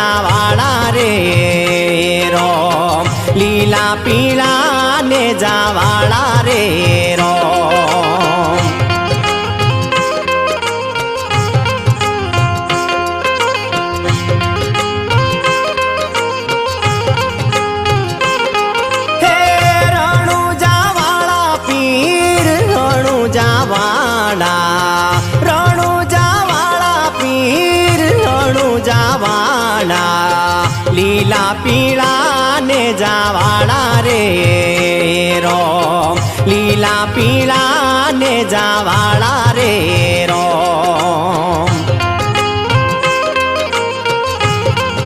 જાવાળા રે રોમ લીલા પીળા ને જાવાળા રે રોમ હે રણુજાવાળા પીર રણુજાવાળા લીલા પીળા ને જાવાળા રે રોમ લીલા પીળા ને જાવાળા